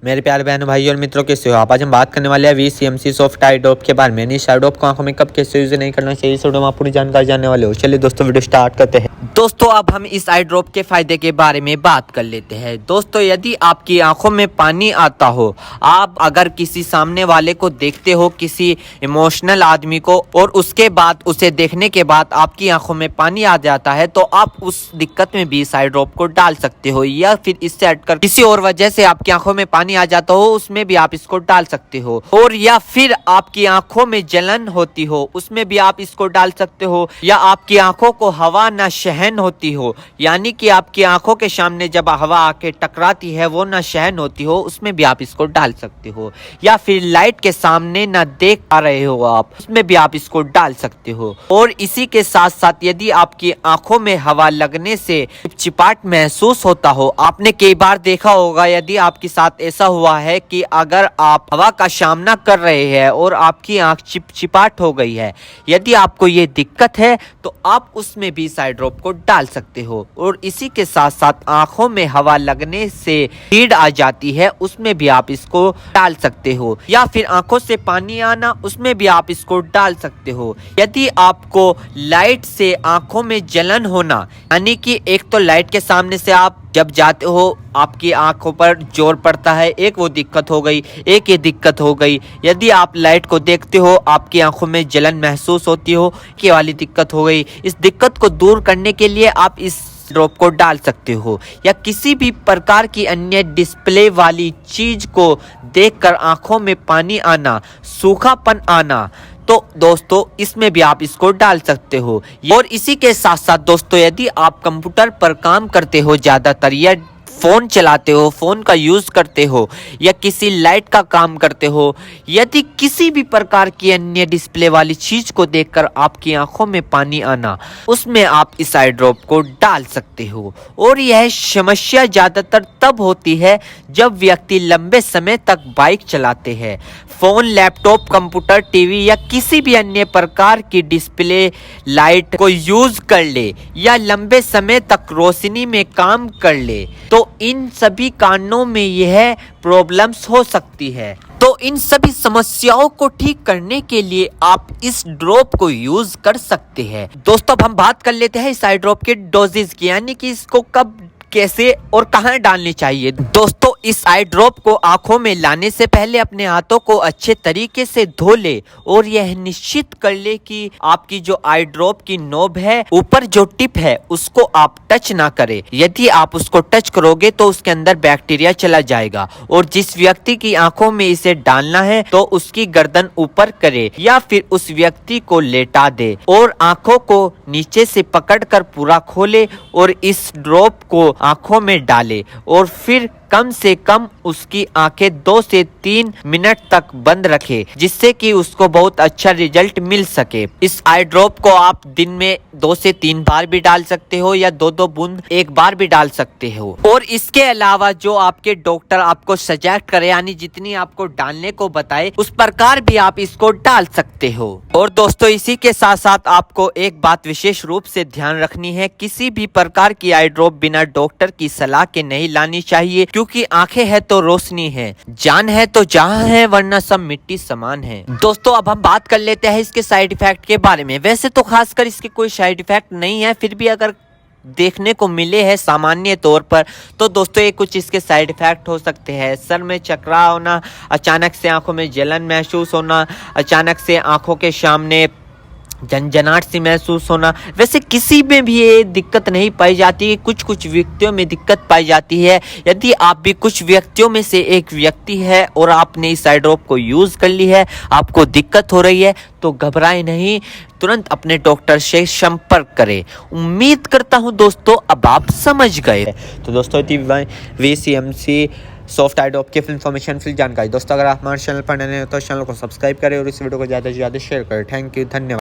मेरे प्यारे बहनों भाई और मित्रों, कैसे हो आप। आज हम बात करने वाले हैं VCMC सॉफ्ट आई ड्रॉप के बारे में। इस आई ड्रॉप को आंखों में कब कैसे यूज नहीं करना चाहिए, इस वीडियो में आप पूरी जानकारी जानने वाले हो। चलिए दोस्तों वीडियो स्टार्ट करते हैं। दोस्तों अब हम इस आई ड्रॉप के फायदे के बारे में बात कर लेते हैं। दोस्तों यदि आपकी आंखों में पानी आता हो, आप अगर किसी सामने वाले को देखते हो, किसी इमोशनल आदमी को, और उसके बाद उसे देखने के बाद आपकी आंखों में पानी आ जाता है, तो आप उस दिक्कत में भी इस आई ड्रॉप को डाल सकते हो। या फिर इससे हटकर किसी और वजह से आपकी आंखों में पानी आ जाता हो, उसमें भी आप इसको डाल सकते हो। और या फिर आपकी आंखों में जलन होती हो, उसमें भी आप इसको डाल सकते हो। या आपकी आंखों को हवा न सहन होती हो, यानी कि आपकी आंखों के सामने जब हवा आके टकराती है वो न सहन होती हो, उसमें भी आप इसको डाल सकते हो। या फिर लाइट के सामने न देख पा रहे हो आप, उसमें भी आप इसको डाल सकते हो। और इसी के साथ साथ यदि आपकी आंखों में हवा लगने से चिपचिपाहट महसूस होता हो, आपने कई बार देखा होगा, यदि आपके साथ ऐसा हुआ है कि अगर आप हवा का सामना कर रहे हैं और आपकी आंख चिपचिपाहट हो गई है, यदि आपको ये दिक्कत है तो आप उसमें भी इस आई ड्रॉप को डाल सकते हो। और इसी के साथ साथ आंखों में हवा लगने से हीट आ जाती है, उसमें भी आप इसको डाल सकते हो। या फिर आंखों से पानी आना, उसमें भी आप इसको डाल सकते हो। यदि आपको लाइट से आंखों में जलन होना, यानी कि एक तो लाइट के सामने से आप जब जाते हो आपकी आंखों पर जोर पड़ता है, एक वो दिक्कत हो गई, एक ये दिक्कत हो गई। यदि आप लाइट को देखते हो, आपकी आंखों में जलन महसूस होती हो, ये वाली दिक्कत हो गई। इस दिक्कत को दूर करने के लिए आप इस ड्रॉप को डाल सकते हो। या किसी भी प्रकार की अन्य डिस्प्ले वाली चीज को देखकर आंखों में पानी आना, सूखापन आना, तो दोस्तों इसमें भी आप इसको डाल सकते हो। और इसी के साथ साथ दोस्तों यदि आप कंप्यूटर पर काम करते हो ज्यादातर, या फोन चलाते हो, फोन का यूज करते हो, या किसी लाइट का काम करते हो, यदि किसी भी प्रकार की अन्य डिस्प्ले वाली चीज को देखकर आपकी आंखों में पानी आना, उसमें आप इस आई ड्रॉप को डाल सकते हो। और यह समस्या ज्यादातर तब होती है जब व्यक्ति लंबे समय तक बाइक चलाते हैं, फोन, लैपटॉप, कंप्यूटर, टीवी या किसी भी अन्य प्रकार की डिस्प्ले लाइट को यूज कर ले, या लंबे समय तक रोशनी में काम कर ले, तो इन सभी कारणों में यह प्रॉब्लम्स हो सकती है। तो इन सभी समस्याओं को ठीक करने के लिए आप इस ड्रॉप को यूज कर सकते हैं। दोस्तों अब हम बात कर लेते हैं इस आई ड्रॉप के डोजेज की, यानी कि इसको कब, कैसे और कहां डालनी चाहिए। दोस्तों इस आई ड्रॉप को आंखों में लाने से पहले अपने हाथों को अच्छे तरीके से धो ले, और यह निश्चित कर ले कि आपकी जो आई ड्रॉप की नोब है, ऊपर जो टिप है, उसको आप टच ना करें। यदि आप उसको टच करोगे तो उसके अंदर बैक्टीरिया चला जाएगा। और जिस व्यक्ति की आंखों में इसे डालना है तो उसकी गर्दन ऊपर करे, या फिर उस व्यक्ति को लेटा दे और आंखों को नीचे से पकड़कर पूरा खोले और इस ड्रॉप को आंखों में डाले, और फिर कम से कम उसकी आंखें 2 से 3 मिनट तक बंद रखे, जिससे कि उसको बहुत अच्छा रिजल्ट मिल सके। इस आई ड्रॉप को आप दिन में 2 से 3 बार भी डाल सकते हो, या 2-2 बूंद एक बार भी डाल सकते हो। और इसके अलावा जो आपके डॉक्टर आपको सजेस्ट करे, यानी जितनी आपको डालने को बताए, उस प्रकार भी आप इसको डाल सकते हो। और दोस्तों इसी के साथ साथ आपको एक बात विशेष रूप से ध्यान रखनी है, किसी भी प्रकार की आई ड्रॉप बिना डॉक्टर की सलाह के नहीं लानी चाहिए, क्योंकि आंखें है तो रोशनी है, जान है तो जहां है, वरना सब मिट्टी समान है। दोस्तों अब हम बात कर लेते हैं इसके साइड इफेक्ट के बारे में। वैसे तो खासकर इसके कोई साइड इफेक्ट नहीं है, फिर भी अगर देखने को मिले हैं सामान्य तौर पर, तो दोस्तों ये कुछ इसके साइड इफेक्ट हो सकते हैं। सर में चकरा होना, अचानक से आंखों में जलन महसूस होना, अचानक से आंखों के सामने झंझनाहट सी महसूस होना। वैसे किसी में भी ये दिक्कत नहीं पाई जाती, कुछ कुछ व्यक्तियों में दिक्कत पाई जाती है। यदि आप भी कुछ व्यक्तियों में से एक व्यक्ति है और आपने इस आई ड्रॉप को यूज कर ली है, आपको दिक्कत हो रही है, तो घबराएं नहीं, तुरंत अपने डॉक्टर से संपर्क करें। उम्मीद करता हूं दोस्तों अब आप समझ गए। तो दोस्तों VCMC सॉफ्ट आई ड्रॉप की इन्फॉर्मेशन, फिल जानकारी। दोस्तों अगर आप हमारे चैनल पर नए हैं तो चैनल को सब्सक्राइब करें और इस वीडियो को ज़्यादा से ज़्यादा शेयर करें। थैंक यू, धन्यवाद।